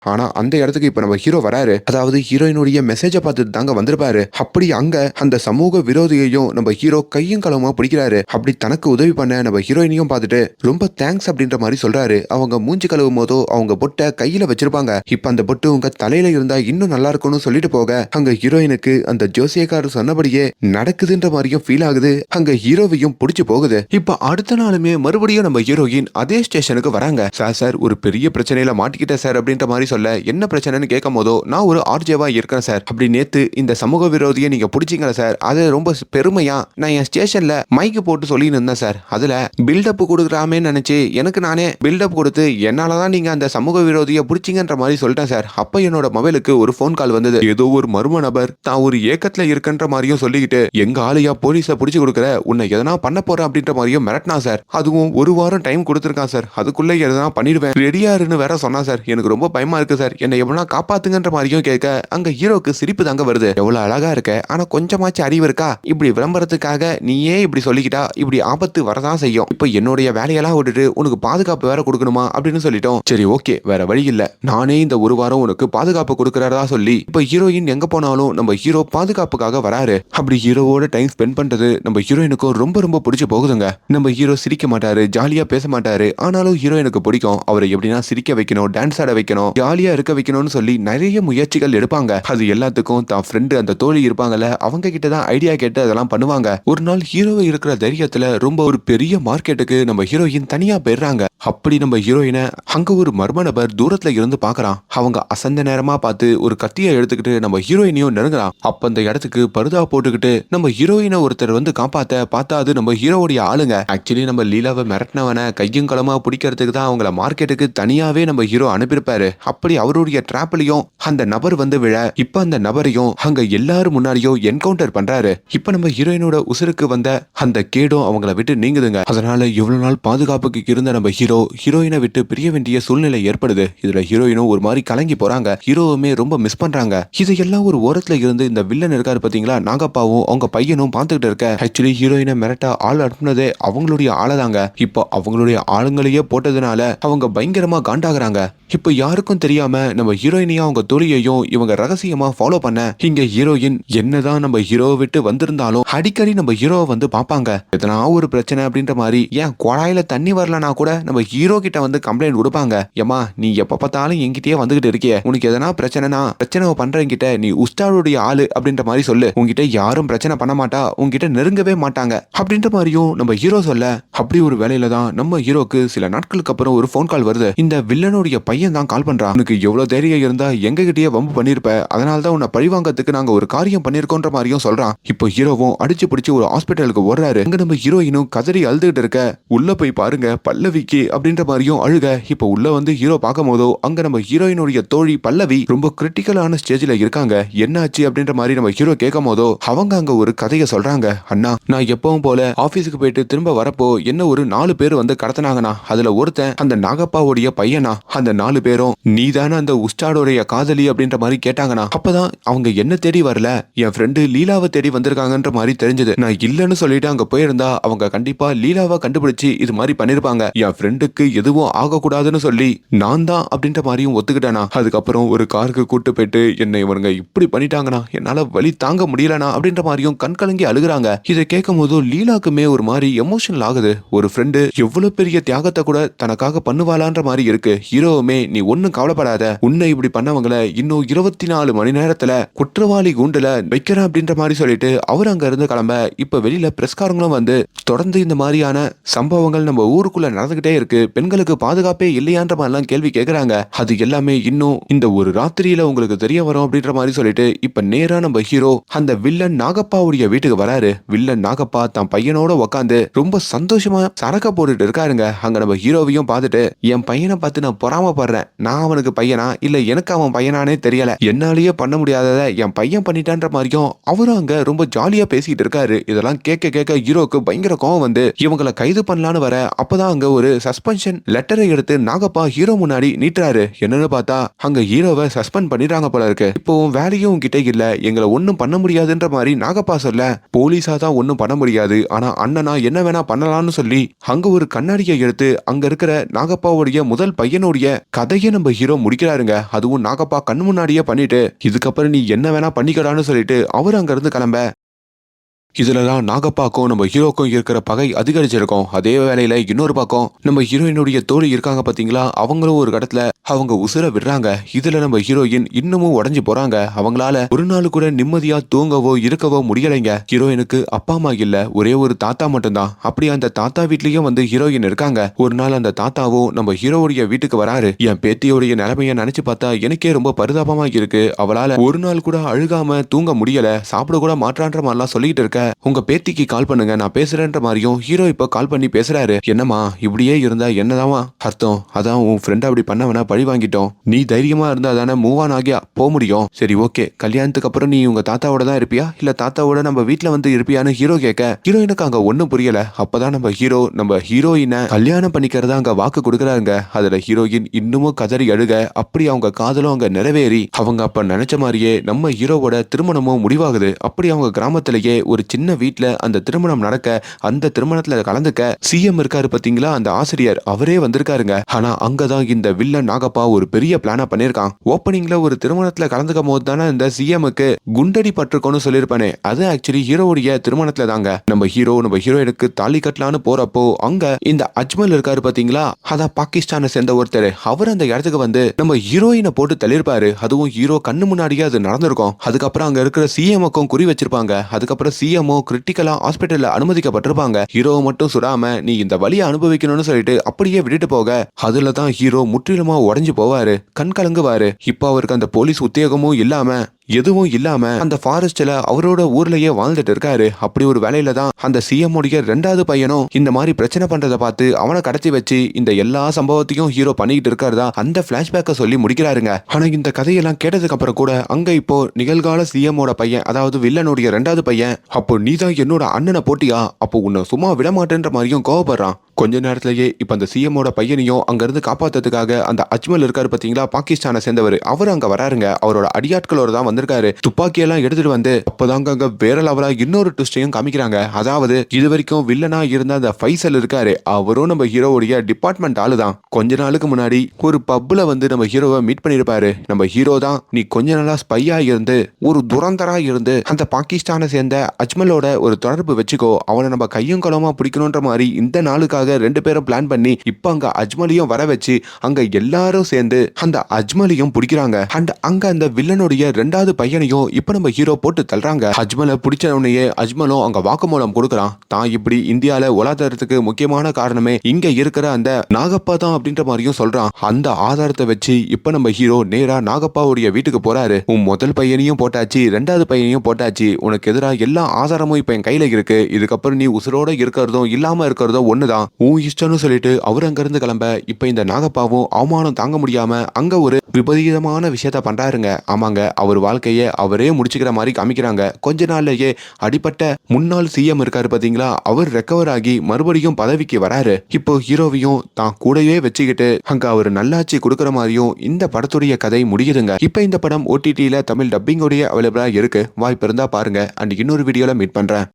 ஆனா அந்த இடத்துக்கு இப்ப நம்ம ஹீரோ வராரு. அதாவது ஹீரோயினுடைய மெசேஜை பார்த்துட்டு தாங்க வந்திருப்பாரு. அப்படி அங்க அந்த சமூக விரோதியையும் நம்ம ஹீரோ கையும் களவுமா பிடிக்கிறாரு. அப்படி தனக்கு உதவி பண்ண நம்ம ஹீரோயினையும் பார்த்துட்டு ரொம்ப தேங்க்ஸ் அப்படின்ற மாதிரி சொல்றாரு. அவங்க மூஞ்சி கழுவும் போதோ அவங்க பொட்டை கையில வச்சிருப்பாங்க. இப்ப அந்த பொட்டு உங்க தலையில இருந்தா இன்னும் நல்லா இருக்கும்னு சொல்லிட்டு போக அங்க ஹீரோயினுக்கு அந்த ஜோசியக்காரர் சொன்னபடியே நடக்குதுன்ற மாதிரியும் ஃபீல் ஆகுது. அங்க ஹீரோவையும் பிடிச்சு போகுது. இப்ப அடுத்த நாளுமே மறுபடியும் நம்ம ஹீரோயின் அதே ஸ்டேஷனுக்கு வராங்க. சார் ஒரு பெரிய பிரச்சனையில மாட்டிக்கிட்டேன் சார் அப்படின்ற மாதிரி சொல்ல, என்ன பிரச்சனைன்னு கேட்கும் போதோ நான் ஒரு ஆர்ஜேவா இருக்கேன் சார், அப்படி நேத்து இந்த சமூக விரோதியை நீங்க பிடிச்சிங்களா சார், அது ரொம்ப பெருமையா நான் என் ஸ்டேஷன்ல மைக்கு போட்டு சொல்லி இருந்தேன் சார், அதுல பில்டப் கொடுக்குறாமே நினைச்சு எனக்கு நானே பில்டப் கொடுத்து என்னாலதான் நீங்க அந்த சமூக விரோதியை பிடிச்சிங்கன்ற மாதிரி சொல்லிட்டேன் சார். அப்ப என்னோட மொபைலுக்கு ஒரு போன் கால் வந்தது. ஏதோ ஒரு மர்ம நபர் தான் ஒரு ஏக்கத்துல இருக்கன்ற மாதிரியும் சொல்லிக்கிட்டு எங்க ஆளையா போலீஸ பிடிச்சு கொடுக்குற, உன்னை எதனா பண்ண போற அப்படின்ற மாதிரியும் மிரட்டினா சார். அதுவும் ஒரு வாரம் டைம் கொடுத்துருக்கான் சார், அதுக்குள்ள எதனா பண்ணிடுவேன் ரெடியாருன்னு வேற சொன்னா சார். எனக்கு ரொம்ப பயமா இருக்கு சார், என்னை எவ்வளவு காப்பாத்துங்கன்ற மாதிரியும் கேட்க அங்க ஹீரோக்கு சிரிப்பு தாங்க வருது. எவ்வளவு அழகா இருக்க, ஆனா கொஞ்சமாச்சு அறிவு இருக்கா, இப்படி விளம்பரத்துக்காக நீயே இப்படி சொல்லிக்கிட்டா இப்படி ஆபத்து வரதான் செய்யும். இப்ப என்னுடைய வேலையெல்லாம் விட்டுட்டு உனக்கு பாதுகாப்பு வேற கொடுக்கணுமா அப்படின்னு சொல்லிட்டோம். சரி ஓகே, வேற வழி இல்ல, நானே இந்த ஒரு வாரம் உனக்கு பாதுகாப்பு கொடுக்கறதா சொல்லி இப்ப ஹீரோயின் எங்க போனாலும் நம்ம ஹீரோ பாதுகாப்புக்காக வராரு. அப்படி ஹீரோவோட டைம் ஸ்பெண்ட் பண்றது நம்ம ஹீரோயினுக்கும் ரொம்ப ரொம்ப பிடிச்சு போகுதுங்க. நம்ம ஹீரோ சிரிக்க மாட்டாரு, ஜாலியா பேச மாட்டாரு, ஆனாலும் ஹீரோயினுக்கு பிடிக்கும். அவரை எப்படின்னா சிரிக்க வைக்கணும், டான்ஸ் ஆட வைக்கணும், ஜாலியா இருக்க வைக்கணும்னு சொல்லி நிறைய முயற்சிகள் எடுப்பாங்க. அது எல்லாத்துக்கும் தான் ஃப்ரெண்டு அந்த தோழி இருப்பாங்கல்ல, அவங்க கிட்ட தான் ஐடியா கேட்டு அதெல்லாம் பண்ணுவாங்க. ஒரு நாள் ஹீரோவை இருக்கிற தைரியத்துல ரொம்ப ஒரு பெரிய மார்க்கெட்டுக்கு நம்ம ஹீரோயின் தனியா போயிடுறாங்க. அப்படி நம்ம ஹீரோயினை அங்க ஒரு மர்ம நபர் தூரத்துல இருந்து பாக்குறான். அவங்க அசந்த நேரமா பார்த்து ஒரு கத்தியை எடுத்துக்கிட்டு நம்ம ஹீரோயினையும் நெருங்குறான். அப்ப அந்த இடத்துக்கு பருதா போட்டுக்கிட்டு நம்ம ஹீரோயினை ஒருத்தர் வந்து காப்பாத்த பார்த்தா அது நம்ம ஹீரோவுடைய ஆளுங்க. ஆக்சுவலி நம்ம லீலாவை மிரட்டினவனை கையும் களமா பிடிக்கிறதுக்கு தான் அவங்கள மார்க்கெட்டுக்கு தனியாவே நம்ம ஹீரோ அனுப்பியிருப்பாரு. அப்படி அவருடைய டிராப்லயும் அந்த நபர் வந்து விழ இப்ப அந்த நபரையும் அங்க எல்லாரும் முன்னாடியும் என்கவுண்டர் பண்றாரு. இப்ப நம்ம ஹீரோயினோட உசுருக்கு வந்த அந்த கேடும் அவங்கள விட்டு நீங்குதுங்க. அதனால இவ்வளவு நாள் பாதுகாப்புக்கு இருந்த நம்ம ஹீரோயினை விட்டு பிரிய வேண்டிய சூழ்நிலை ஏற்படுது. இதுல ஹீரோயினும் ஒரு மாதிரி கலங்கி போறாங்க. ஹீரோவுமே ரொம்ப மிஸ் பண்றாங்க. இதையெல்லாம் ஒரு ஓரத்துல இருந்து இந்த வில்லன் இருக்காரு பாத்தீங்களா, நாகப்பாவும் அவங்க பையனும் பார்த்துக்கிட்டு இருக்க. ஆக்சுவலி ஹீரோயினை மிரட்டா ஆள் அனுப்புனதே அவங்களுடைய ஆளதாங்க. இப்போ அவங்களுடைய ஆளுங்களையே போட்டதுனால அவங்க பயங்கரமா காண்டாகிறாங்க. இப்போ யாருக்கும் தெரியாம நம்ம ஹீரோயினையும் அவங்க தோழியையும் இவங்க ரகசியமா ஃபாலோ பண்ண இங்க ஹீரோயின் என்னதான் நம்ம ஹீரோவை விட்டு வந்திருந்தாலும் அடிக்கடி நம்ம ஹீரோவை வந்து பாப்பாங்க. எதனா ஒரு பிரச்சனை அப்படின்ற மாதிரி, ஏன் குழாயில தண்ணி வரலனா கூட நம்ம ஹீரோ கிட்ட வந்து கம்ப்ளைண்ட் கொடுப்பாங்க. ஏமா நீ எப்ப பார்த்தாலும் என்கிட்டயே வந்துகிட்டு இருக்கிய, உனக்கு எதனா பிரச்சனைனா பிரச்சனை பண்றங்கிட்ட நீ உஸ்தாடுடைய ஆளு அப்படின்ற மாதிரி சொல்லு, உங்ககிட்ட யாரும் பிரச்சனை பண்ண மாட்டா, உங்ககிட்ட நெருங்கவே மாட்டாங்க அப்படின்ற மாதிரியும் நம்ம ஹீரோ சொல்ல அப்படி ஒரு வேலையில தான் நம்ம ஹீரோக்கு சில நாட்களுக்கு அப்புறம் ஒரு ஃபோன் கால் வருது. இந்த வில்லனுடைய பையன் தான் கால் பண்றான். உனக்கு எவ்வளவு தைரியம் இருந்தா எங்க கிட்டயே வம்பு பண்ணிருப்ப, அதனால தான் உன்னை பழிவாங்கறதுக்கு நாங்க ஒரு காரியம் பண்ணிருக்கோன்ற மாதிரியும் சொல்றான். இப்போ ஹீரோவும் அடிச்சு பிடிச்சு ஒரு ஹாஸ்பிட்டலுக்கு ஓடுறாரு. அங்க நம்ம ஹீரோயினும் கதறி அழுதுகிட்டு இருக்க, உள்ள போய் பாருங்க பல்லவிக்கு அப்படின்ற மாதிரியும் அழுக. இப்போ உள்ள வந்து ஹீரோ பார்க்கும் போதோ அங்க நம்ம ஹீரோயினுடைய தோழி பல்லவி ரொம்ப கிரிட்டிக்கலான ஸ்டேஜ்ல இருக்காங்க. என்னாச்சு அப்படின்ற மாதிரி நம்ம ஹீரோ கேட்கும் போதோ அவங்க அங்க ஒரு கதையை சொல்றாங்க. அண்ணா, நான் எப்பவும் போல ஆபீஸுக்கு போயிட்டு திரும்ப வரப்போ என்ன ஒரு 4 பேர் வந்து கடத்தினாங்கண்ணா. அதுல ஒருத்தன் அந்த நாகப்பாவுடைய பையனா. அந்த 4 பேரும் நீதானே அந்த உஸ்டாடோடைய காதலி அப்படின்ற மாதிரி கேட்டாங்கண்ணா. அப்பதான் அவங்க என்ன தேடி வரல, என் ஃப்ரெண்டு லீலாவை தேடி வந்திருக்காங்கன்ற மாதிரி தெரிஞ்சது. நான் இல்லன்னு சொல்லிட்டு அங்க போயிருந்தா அவங்க கண்டிப்பா லீலாவை கண்டுபிடிச்சு இது மாதிரி பண்ணிருப்பாங்க. என் ஃப்ரெண்டுக்கு எதுவும் ஆகக்கூடாதுன்னு சொல்லி நான் தான் அப்படின்ற மாதிரியும் ஒத்துக்கிட்டேனா. அதுக்கப்புறம் ஒரு காருக்கு கூட்டு போயிட்டு என்னை இவங்க இப்படி பண்ணிட்டாங்கண்ணா, என்னால வலி தாங்க முடியலனா அப்படின்ற மாதிரியும் கண் கலங்கி அழுகுறாங்க. இதை கேட்கும் போது லீலாக்குமே ஒரு மாதிரி எமோஷனல் ஆகுது. ஒரு ஃப்ரெண்டு எவ்வளவு பெரிய தியாகத்தை கூட தனக்காக பண்ணுவாளான்ற மாதிரி இருக்கு. ஹீரோவுமே நீ ஒன்னும் கவலைப்படாத, உன்னை இப்படி பண்ணவங்கள இன்னும் 24 மணி நேரத்துல குற்றவாளி கூண்டுல வைக்கிறேன் அப்படின்ற மாதிரி சொல்லிட்டு அவர் அங்க இருந்து கிளம்ப. இப்ப வெளியில பிரஸ்காரங்களும் வந்து தொடர்ந்து இந்த மாதிரியான சம்பவங்கள் நம்ம ஊருக்குள்ள நடந்துகிட்டே இருக்கு, பெண்களுக்கு பாதுகாப்பே இல்லையான்ற மாதிரிலாம் கேள்வி கேட்கறாங்க. அது எல்லாமே இன்னும் இந்த ஒரு ராத்திரியில உங்களுக்கு தெரிய வரும் அப்படின்ற மாதிரி சொல்லிட்டு இப்ப நேரா நம்ம ஹீரோ அந்த வில்லன் நாகப்பாவுடைய வீட்டுக்கு வராரு. வில்லன் நாகப்பா தான் பையனோட உக்காந்து ரொம்ப சந்தோஷமா சரக்க போட்டுட்டு இருக்காருங்க. அங்க நம்ம ஹீரோவையும் பார்த்துட்டு என் பையனை பார்த்து நான் பொறாமப்படுறேன், நான் அவனுக்கு பையனா இல்ல எனக்கு அவன் பையனானே தெரியல, என்னாலேயே பண்ண முடியாததை என் பையன் பண்ணிட்டான்ற மாதிரியும் அவரும் அங்க ரொம்ப ஜாலியா பேசிட்டு இருக்காரு. இதெல்லாம் கேட்க கேட்க ஹீரோக்கு பயங்கர கோவம் வந்து இவங்களை கைது பண்ணலான்னு வர அப்பதான் அங்க ஒரு சஸ்பென்ஷன் லெட்டரை எடுத்து நாகப்பா ஹீரோ முன்னாடி நீட்டுறாரு. என்னன்னு பார்த்தா அங்க ஹீரோவை சஸ்பெண்ட் பண்ணிடுறாங்க போல இருக்கு. இப்போ வேலையும் கிட்ட இல்ல, எங்களை ஒன்னும் பண்ண முடியாதுன்ற மாதிரி நாகப்பா சொல்ல, போலீஸா தான் ஒன்னும் பண்ண முடியாது, ஆனா அண்ணனா என்ன வேணா பண்ணலாம்னு சொல்லி அங்க ஒரு கண்ணாடியை எடுத்து அங்க இருக்கிற நாகப்பாவுடைய முதல் பையனுடைய கதையை நம்ம ஹீரோ முடிக்கிறாருங்க. அதுவும் நாகப்பா கண்ணு முன்னாடியே பண்ணிட்டு இதுக்கப்புறம் நீ என்ன வேணா பண்ணிக்கலான்னு சொல்லிட்டு அவர் அங்க இருந்து கிளம்ப. இதுலதான் நாகப்பாக்கும் நம்ம ஹீரோக்கும் இருக்கிற பகை அதிகரிச்சிருக்கும். அதே வேளையில இன்னொரு பக்கம் நம்ம ஹீரோயினுடைய தோழி இருக்காங்க பாத்தீங்களா, அவங்களும் ஒரு கடத்துல அவங்க உசுர விடுறாங்க. இதுல நம்ம ஹீரோயின் இன்னமும் உடஞ்சு போறாங்க. அவங்களால ஒரு நாள் கூட நிம்மதியா தூங்கவோ இருக்கவோ முடியலைங்க. ஹீரோயினுக்கு அப்பா அம்மா இல்ல, ஒரே ஒரு தாத்தா மட்டும்தான். அப்படி அந்த தாத்தா வீட்லயும் வந்து ஹீரோயின் இருக்காங்க. ஒரு நாள் அந்த தாத்தாவும் நம்ம ஹீரோவுடைய வீட்டுக்கு வராரு. என் பேத்தியோடைய நிலைமைய நினைச்சு பார்த்தா எனக்கே ரொம்ப பரிதாபமா இருக்கு, அவளால ஒரு நாள் கூட அழுகாம தூங்க முடியல, சாப்பிட கூட மாற்றான்ற மாதிரிலாம் சொல்லிட்டு இருக்க, உங்க பேத்திக்கு கால் பண்ணுங்க நான் பேசுறேன்ற மாதிரியும் ஹீரோ இப்ப கால் பண்ணி பேசுறாரு. என்னமா இப்படியே இருந்தா என்னதான் அர்த்தம், அதான் உன் ஃப்ரெண்ட் அப்படி பண்ணவனா பழி வாங்கிட்டோம், நீ தைரியமா இருந்தா தானே மூவ் ஆன் ஆகியா போக முடியும். சரி ஓகே, கல்யாணத்துக்கு அப்புறம் நீ உங்க தாத்தாவோட தான் இருப்பியா இல்ல தாத்தாவோட நம்ம வீட்டுல வந்து இருப்பியான்னு ஹீரோ கேட்க, ஹீரோயினுக்கு அங்க ஒண்ணும் புரியல. அப்பதான் நம்ம ஹீரோயினை கல்யாணம் பண்ணிக்கிறதா அங்க வாக்கு கொடுக்கறாங்க. அதுல ஹீரோயின் இன்னமும் கதறி அழுக. அப்படி அவங்க காதலும் அங்க நிறைவேறி அவங்க அப்ப நினைச்ச மாதிரியே நம்ம ஹீரோவோட திருமணமும் முடிவாகுது. அப்படி அவங்க கிராமத்திலேயே ஒரு சின்ன வீட்டுல அந்த திருமணம் நடக்க, அந்த திருமணத்துல கலந்துக்க சிஎம் இருக்காரு பாத்தீங்களா, அந்த ஆசிரியர் அவரே வந்திருக்காருங்க. ஆனா அங்கதான் இந்த வில்லன் நாகப்பா ஒரு பெரிய பிளான பண்ணிருக்கான். ஓப்பனிங்ல ஒரு திருமணத்துல கலந்துக்கும் போது தானே இந்த சிஎம்க்கு குண்டடி பட்டிருக்கோன்னு சொல்லிருப்பானே, அது ஆக்சுவலி ஹீரோவுடைய திருமணத்துல தாங்க. நம்ம ஹீரோயினுக்கு தாலி கட்டலான்னு போறப்போ அங்க இந்த அஜ்மல் இருக்காரு பாத்தீங்களா, அதான் பாகிஸ்தானை சேர்ந்த ஒருத்தர், அவர் அந்த இடத்துக்கு வந்து நம்ம ஹீரோயினை போட்டு தள்ளிருப்பாரு. அதுவும் ஹீரோ கண்ணு முன்னாடியே அது நடந்திருக்கும். அதுக்கப்புறம் அங்க இருக்கிற சிஎம்க்கும் குறி வச்சிருப்பாங்க. அதுக்கப்புறம் சிஎம் கிரிட்டிக்கலா ஹாஸ்பிட்டல்ல அனுமதிக்கப்பட்டிருப்பாங்க. ஹீரோவை மட்டும் சுடாம நீ இந்த வலியை அனுபவிக்கணும்னு சொல்லிட்டு அப்படியே விட்டுட்டு போக, அதுலதான் ஹீரோ முற்றிலுமா உடைஞ்சு போவாரு, கண் கலங்குவாரு. இப்ப அவருக்கு அந்த போலீஸ் உத்தியோகமும் இல்லாம எதுவும் இல்லாம அந்த ஃபாரஸ்ட்ல அவரோட ஊர்லயே வாழ்ந்துட்டு இருக்காரு. அப்படி ஒரு வேலையில தான் அந்த சிஎம் உடைய 2வது பையனும் இந்த மாதிரி பிரச்சனை பண்றதை பார்த்து அவனை கடத்தி வச்சு இந்த எல்லா சம்பவத்தையும் ஹீரோ பண்ணிக்கிட்டு இருக்காருதா அந்த பிளாஷ்பேக்கை சொல்லி முடிக்கிறாருங்க. ஆனா இந்த கதையெல்லாம் கேட்டதுக்கு அப்புறம் கூட அங்க இப்போ நிகழ்கால சிஎம்மோட பையன், அதாவது வில்லனுடைய 2வது பையன், அப்போ நீதான் என்னோட அண்ணனை போட்டியா, அப்போ உன்னை சும்மா விட மாட்டேன்ற மாதிரியும் கோவப்படுறான். கொஞ்ச நேரத்திலேயே இப்ப அந்த சிஎம்மோட பையனையும் அங்க இருந்து காப்பாத்துறதுக்காக அந்த அஜ்மல் இருக்காரு பாத்தீங்களா, பாகிஸ்தானை சேர்ந்தவர், அவர் அங்க வராருங்க. அவரோட அடியாட்களோட தான் வந்திருக்காரு. துப்பாக்கி எல்லாம் எடுத்துட்டு வந்து அப்பதாங்க அங்க வேற லெவலா இன்னொரு ட்விஸ்டையும் காமிக்கிறாங்க. அதாவது இது வரைக்கும் வில்லனா இருந்த அந்த ஃபைசல் இருக்காரு, அவரும் நம்ம ஹீரோவுடைய டிபார்ட்மெண்ட் ஆளுதான். கொஞ்ச நாளுக்கு முன்னாடி ஒரு பப்ல வந்து நம்ம ஹீரோவை மீட் பண்ணிருப்பாரு. நம்ம ஹீரோ தான் நீ கொஞ்ச நாளா ஸ்பையா இருந்து ஒரு துரந்தரா இருந்து அந்த பாகிஸ்தானை சேர்ந்த அஜ்மலோட ஒரு தொடர்பு வச்சுக்கோ, அவனை நம்ம கையும் களமா பிடிக்கணும்ன்ற மாதிரி இந்த நாளுக்காக அதுக்காக 2 பேரும் பிளான் பண்ணி இப்ப அங்க அஜ்மலையும் வர வச்சு அங்க எல்லாரும் சேர்ந்து அந்த அஜ்மலையும் பிடிக்கிறாங்க. அண்ட் அங்க அந்த வில்லனுடைய 2வது பையனையும் இப்ப நம்ம ஹீரோ போட்டு தள்ளுறாங்க. அஜ்மலை பிடிச்ச உடனே அஜ்மலும் அங்க வாக்குமூலம் கொடுக்கறான். தான் இப்படி இந்தியால உலாதறதுக்கு முக்கியமான காரணமே இங்க இருக்கிற அந்த நாகப்பா தான் அப்படின்ற மாதிரியும் சொல்றான். அந்த ஆதாரத்தை வச்சு இப்ப நம்ம ஹீரோ நேரா நாகப்பாவுடைய வீட்டுக்கு போறாரு. உன் முதல் பையனையும் போட்டாச்சு, 2வது பையனையும் போட்டாச்சு, உனக்கு எதிராக எல்லா ஆதாரமும் இப்ப என் கையில இருக்கு, இதுக்கப்புறம் நீ உசுரோட இருக்கிறதும் இல்லாம இருக்கிறதும் ஒண்ணுதான், உன் இஷ்டம்னு சொல்லிட்டு அவர் அங்க இருந்து கிளம்ப இப்ப இந்த நாகப்பாவும் அவமானம் தாங்க முடியாம அங்க ஒரு விபரீதமான விஷயத்த பண்றாருங்க. ஆமாங்க, அவர் வாழ்க்கைய அவரே முடிச்சுக்கிற மாதிரி காமிக்கிறாங்க. கொஞ்ச நாள்லயே அடிப்பட்ட முன்னாள் சிஎம் இருக்காரு பாத்தீங்களா, அவர் ரெக்கவர் ஆகி மறுபடியும் பதவிக்கு வராரு. இப்போ ஹீரோவையும் தான் கூடவே வச்சுக்கிட்டு அங்க அவர் நல்லாட்சி கொடுக்கற மாதிரியும் இந்த படத்துடைய கதை முடியுதுங்க. இப்ப இந்த படம் OTT-ல தமிழ் டப்பிங்கோடய அவைலபிளா இருக்கு. வாய்ப்பு இருந்தா பாருங்க. அண்ட் இன்னொரு வீடியோல மீட் பண்றேன்.